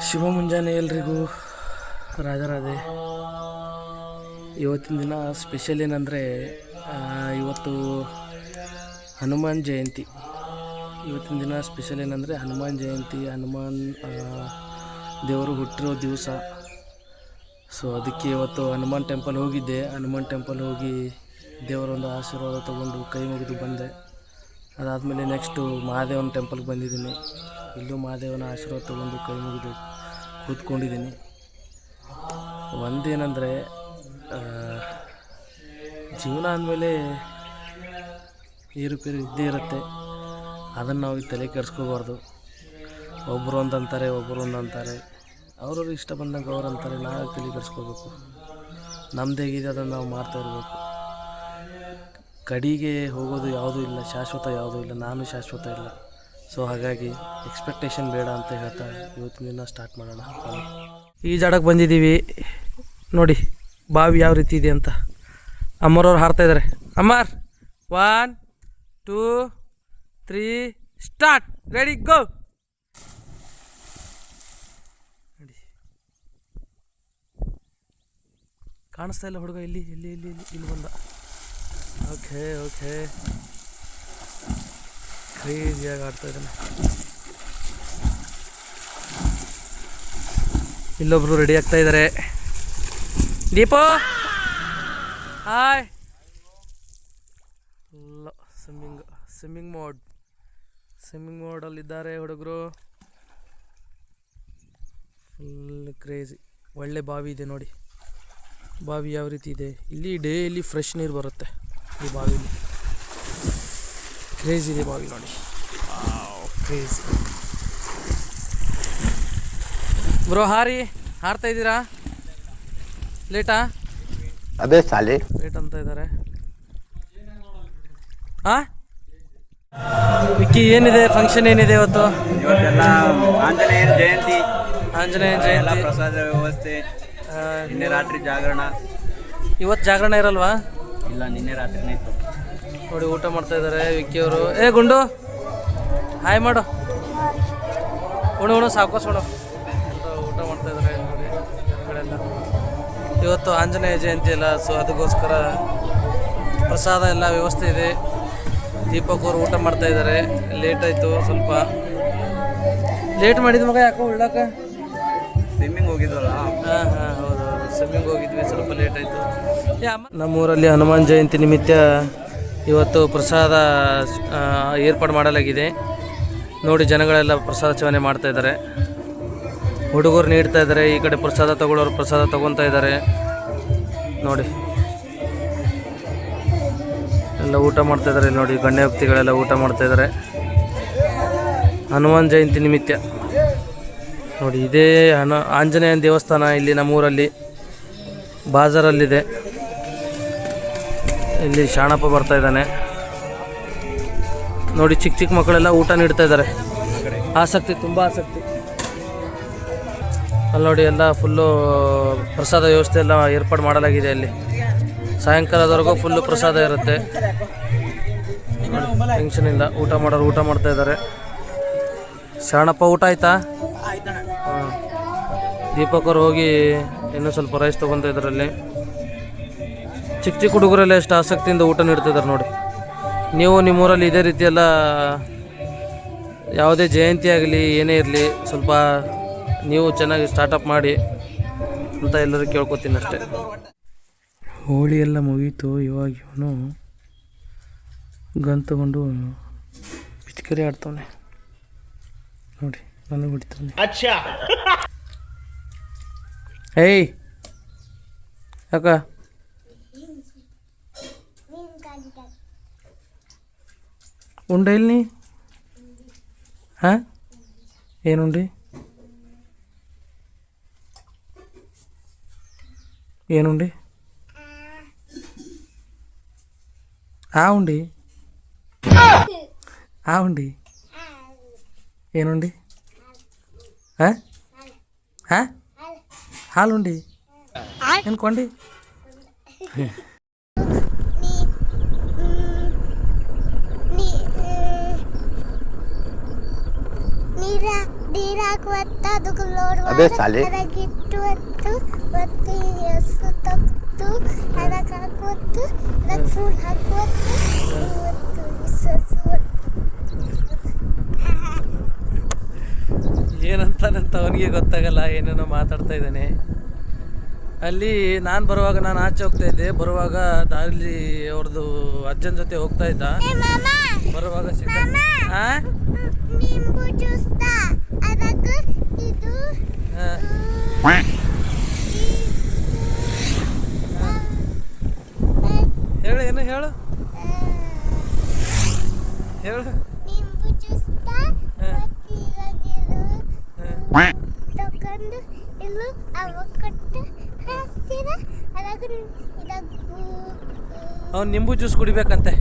ಶಿವ ಮುಂಜಾನೆ ಎಲ್ರಿಗೂ ರಾಧೆ. ಇವತ್ತಿನ ದಿನ ಸ್ಪೆಷಲ್ ಏನಂದರೆ ಇವತ್ತು ಹನುಮಾನ್ ಜಯಂತಿ. ಇವತ್ತಿನ ದಿನ ಸ್ಪೆಷಲ್ ಏನಂದರೆ ಹನುಮಾನ್ ಜಯಂತಿ. ಹನುಮಾನ್ ದೇವರು ಹುಟ್ಟಿರೋ ದಿವಸ. ಸೊ ಅದಕ್ಕೆ ಇವತ್ತು ಹನುಮಾನ್ ಟೆಂಪಲ್ ಹೋಗಿದ್ದೆ. ಹನುಮಾನ್ ಟೆಂಪಲ್ ಹೋಗಿ ದೇವರೊಂದು ಆಶೀರ್ವಾದ ತೊಗೊಂಡು ಕೈ ಮುಗಿದು ಬಂದೆ. ಅದಾದಮೇಲೆ ನೆಕ್ಸ್ಟು ಮಹಾದೇವನ ಟೆಂಪಲ್ಗೆ ಬಂದಿದ್ದೀನಿ. ಇಲ್ಲೂ ಮಹಾದೇವನ ಆಶೀರ್ವಾದ ತೊಗೊಂಡು ಕೈ ಮುಗಿದು ಕೂತ್ಕೊಂಡಿದ್ದೀನಿ. ಒಂದೇನೆಂದರೆ ಜೀವನ ಅಂದಮೇಲೆ ಏರುಪೇರು ಇದ್ದೇ ಇರುತ್ತೆ. ಅದನ್ನು ನಾವು ತಲೆ ಕೆಡಿಸ್ಕೋಬಾರ್ದು. ಒಬ್ಬರು ಒಂದು ಅಂತಾರೆ, ಒಬ್ಬರು ಒಂದು ಅಂತಾರೆ. ಅವ್ರವ್ರು ಇಷ್ಟ ಬಂದಂಗೆ ಅವ್ರು ಅಂತಾರೆ. ನಾವು ತಲೆ ಕೆಡಿಸ್ಕೋಬೇಕು. ನಮ್ದು ಹೇಗಿದೆ ಅದನ್ನು ನಾವು ಮಾಡ್ತಾ ಇರಬೇಕು. ಕಡೆಗೆ ಹೋಗೋದು ಯಾವುದೂ ಇಲ್ಲ, ಶಾಶ್ವತ ಯಾವುದೂ ಇಲ್ಲ. ನಾನು ಶಾಶ್ವತ ಇಲ್ಲ. ಸೊ ಹಾಗಾಗಿ ಎಕ್ಸ್ಪೆಕ್ಟೇಷನ್ ಬೇಡ ಅಂತ ಹೇಳ್ತಾ ಇವತ್ತಿನ ದಿನ ಸ್ಟಾರ್ಟ್ ಮಾಡೋಣ. ಈ ಜಾಡಕ್ಕೆ ಬಂದಿದ್ದೀವಿ. ನೋಡಿ ಬಾವಿ ಯಾವ ರೀತಿ ಇದೆ ಅಂತ. ಅಮ್ಮರವ್ರು ಹಾರ್ತಾಯಿದ್ದಾರೆ. ಅಮ್ಮರ್ 1 2 3 ಸ್ಟಾರ್ಟ್. ರೆಡಿ ಗೋ. ನೋಡಿ ಕಾಣಿಸ್ತಾ ಇಲ್ಲ ಹುಡುಗ. ಇಲ್ಲಿ ಇಲ್ಲಿ ಇಲ್ಲಿ ಇಲ್ಲಿ ಇಲ್ಲಿ ಬಂದ. ಓಕೆ ಓಕೆ, ಕ್ರೇಜಿಯಾಗಿ ಆಡ್ತಾ ಇದ್ದಾನೆ. ಇಲ್ಲೊಬ್ರು ರೆಡಿ ಆಗ್ತಾ ಇದ್ದಾರೆ. ದೀಪೋ ಹಾಯ್. ಇಲ್ಲ ಸ್ವಿಮ್ಮಿಂಗ್ ಮೋಡಲ್ಲಿದ್ದಾರೆ ಹುಡುಗರು. Full crazy. ಒಳ್ಳೆ ಬಾವಿ ಇದೆ ನೋಡಿ. ಬಾವಿ ಯಾವ ರೀತಿ ಇದೆ. ಇಲ್ಲಿ ಡೈಲಿ ಫ್ರೆಶ್ ನೀರು ಬರುತ್ತೆ ಈ ಬಾವಿಲಿ. ಕ್ರೇಜಿ ಇದೆ ಬಾವಿ ನೋಡಿ. Crazy bro. ಹಾರ್ತಾ ಇದ್ದೀರಾ? ಲೇಟಾ? ಅದೇ ಸಾಲಿ ಲೇಟ್ ಅಂತ ಇದ್ದಾರೆ. ವಿಕ್ಕಿ ಏನಿದೆ ಫಂಕ್ಷನ್ ಏನಿದೆ ಇವತ್ತು? ಇವತ್ತೆಲ್ಲ ಆಂಜನೇಯನ ಜಯಂತಿ ಪ್ರಸಾದ ವ್ಯವಸ್ಥೆ. ನಿನ್ನೆ ರಾತ್ರಿ ಜಾಗರಣ. ಇವತ್ತು ಜಾಗರಣ ಇರಲ್ವಾ? ಇಲ್ಲ, ನಿನ್ನೆ ರಾತ್ರಿನೇ ಇತ್ತು. ನೋಡಿ ಊಟ ಮಾಡ್ತಾ ಇದ್ದಾರೆ ವಿಕ್ಕಿಯವರು. ಗುಂಡು ಹಾಯ್ ಮಾಡು. ಉಣು ಸಾಕೋಸ್ ಉಣು. ಊಟ ಮಾಡ್ತಾ ಇದ್ದಾರೆ ನೋಡಿ ಕಡೆಲ್ಲ. ಇವತ್ತು ಆಂಜನೇಯ ಜಯಂತಿ ಅಲ್ಲ, ಸೊ ಅದಕ್ಕೋಸ್ಕರ ಪ್ರಸಾದ ಎಲ್ಲ ವ್ಯವಸ್ಥೆ ಇದೆ. ದೀಪಕ್ ಅವರು ಊಟ ಮಾಡ್ತಾ ಇದ್ದಾರೆ. ಲೇಟ್ ಆಯಿತು, ಸ್ವಲ್ಪ ಲೇಟ್ ಮಾಡಿದ ಮಗ. ಯಾಕೋ ಉಳ್ಳಾಕ ಸ್ವಿಮ್ಮಿಂಗ್ ಹೋಗಿದ್ವಲ್ಲ. ಹೌದು, ಸ್ವಿಮ್ಮಿಂಗ್ ಹೋಗಿದ್ವಿ, ಸ್ವಲ್ಪ ಲೇಟ್ ಆಯಿತು. ನಮ್ಮೂರಲ್ಲಿ ಹನುಮಾನ್ ಜಯಂತಿ ನಿಮಿತ್ತ ಇವತ್ತು ಪ್ರಸಾದ ಏರ್ಪಾಡು ಮಾಡಲಾಗಿದೆ. ನೋಡಿ ಜನಗಳೆಲ್ಲ ಪ್ರಸಾದ ಸೇವನೆ ಮಾಡ್ತಾ ಇದ್ದಾರೆ. ಹುಡುಗರು ನೀಡ್ತಾ ಇದ್ದಾರೆ. ಈ ಕಡೆ ಪ್ರಸಾದ ತಗೊಳ್ಳೋರು ಪ್ರಸಾದ ತಗೊತಾ ಇದ್ದಾರೆ. ನೋಡಿ ಎಲ್ಲ ಊಟ ಮಾಡ್ತಾ ಇದ್ದಾರೆ. ನೋಡಿ ಗಣ್ಯ ವ್ಯಕ್ತಿಗಳೆಲ್ಲ ಊಟ ಮಾಡ್ತಾ ಇದ್ದಾರೆ ಹನುಮಾನ್ ಜಯಂತಿ ನಿಮಿತ್ತ. ನೋಡಿ ಇದೇ ಆಂಜನೇಯನ ದೇವಸ್ಥಾನ ಇಲ್ಲಿ ನಮ್ಮೂರಲ್ಲಿ ಬಾಜಾರಲ್ಲಿದೆ. ಇಲ್ಲಿ ಶಾಣಪ್ಪ ಬರ್ತಾ ಇದ್ದಾನೆ ನೋಡಿ. ಚಿಕ್ಕ ಚಿಕ್ಕ ಮಕ್ಕಳೆಲ್ಲ ಊಟ ನೀಡ್ತಾ ಇದ್ದಾರೆ. ಆಸಕ್ತಿ, ತುಂಬ ಆಸಕ್ತಿ. ಅಲ್ಲಿ ನೋಡಿ ಎಲ್ಲ ಫುಲ್ಲು ಪ್ರಸಾದ ವ್ಯವಸ್ಥೆ ಎಲ್ಲ ಏರ್ಪಾಡು ಮಾಡಲಾಗಿದೆ. ಅಲ್ಲಿ ಸಾಯಂಕಾಲದವರೆಗೂ ಫುಲ್ಲು ಪ್ರಸಾದ ಇರುತ್ತೆ. ಟೆನ್ಷನ್ ಇಲ್ಲ. ಊಟ ಮಾಡೋರು ಊಟ ಮಾಡ್ತಾ ಇದ್ದಾರೆ. ಶಾಣಪ್ಪ ಊಟ ಆಯ್ತಾ? ಹಾಂ. ದೀಪಕ್ ಅವ್ರು ಹೋಗಿ ಇನ್ನೂ ಸ್ವಲ್ಪ ರೈಸ್ ತೊಗೊತಾ ಇದ್ದಾರಲ್ಲಿ. ಚಿಕ್ಕ ಚಿಕ್ಕ ಹುಡುಗರೆಲ್ಲ ಎಷ್ಟು ಆಸಕ್ತಿಯಿಂದ ಊಟ ನೀಡ್ತಿದ್ದಾರೆ ನೋಡಿ. ನೀವು ನಿಮ್ಮೂರಲ್ಲಿ ಇದೇ ರೀತಿಯೆಲ್ಲ ಯಾವುದೇ ಜಯಂತಿ ಆಗಲಿ ಏನೇ ಇರಲಿ ಸ್ವಲ್ಪ ನೀವು ಚೆನ್ನಾಗಿ ಸ್ಟಾರ್ಟಪ್ ಮಾಡಿ ಅಂತ ಎಲ್ಲರೂ ಕೇಳ್ಕೊತೀನಿ ಅಷ್ಟೇ. ಹೋಳಿ ಎಲ್ಲ ಮುಗೀತು. ಇವಾಗ ಇವನು ಗನ್ ತಗೊಂಡು ಪಿಚ್ಕರಿ ಆಡ್ತಾವನೆ ನೋಡಿ. ನನಗೆ ಹೊಡಿತಾನೆ. ಏಯ್ ಯಾಕ ಉಂಡೆ ಇಲ್ಲಿ? ಹಾಂ, ಏನುಂಡಿ? ಏನುಂಡಿ? ಉಂಡಿ? ಉಂಡಿ ಏನುಂಡಿ? ಹಾಂ ಹಾಂ, ಹಾಲುಂಡಿ ಏನ್ಕೊಂಡಿ? ನೀರು ಹಾಕುವತ್ತ ಅದಕ್ಕೆ ಲೋಡ್ ಅದೇ ಸಾಲಿ. ಅದಕ್ಕಿಟ್ಟು ಹೊತ್ತು ಮತ್ತೆ ಹಸು ತೆಗ್ದು ಅದಕ್ಕೆ ಹಾಕುವತ್ತು ಅದಕ್ಕೆ ಫುಲ್ ಹಾಕುವತ್ತು ಇವತ್ತು ಹಸು ಏನಂತಾನಂತ ಅವನಿಗೆ ಗೊತ್ತಾಗಲ್ಲ, ಏನೇನೋ ಮಾತಾಡ್ತಾ ಇದ್ದಾನೆ. ಅಲ್ಲಿ ನಾನು ಬರುವಾಗ ನಾನು ಆಚೆ ಹೋಗ್ತಾ ಇದ್ದೆ, ಬರುವಾಗ ದಾರಿಲಿ ಅವ್ರದ್ದು ಅಜ್ಜನ ಜೊತೆ ಹೋಗ್ತಾ ಇದ್ದ. ಬರುವಾಗ ಸಿಕ್ಕ ನಿಂಬು ಜ್ಯೂಸ್ ಅದಕ್ಕೆ ಇದು ಹೇಳು, ಏನು ಹೇಳು ಹೇಳು. ನಿಂಬು ಜ್ಯೂಸ್ ತಗೊಂಡು ಇಲ್ಲು ಅವಕ್ಕಟ್ಟು ಹಾಕ್ತೀರ ಅದಕ್ಕೆ ಇದಕ್ಕೆ ಅವ್ನು ನಿಂಬು ಜ್ಯೂಸ್ ಕುಡಿಬೇಕಂತೆ.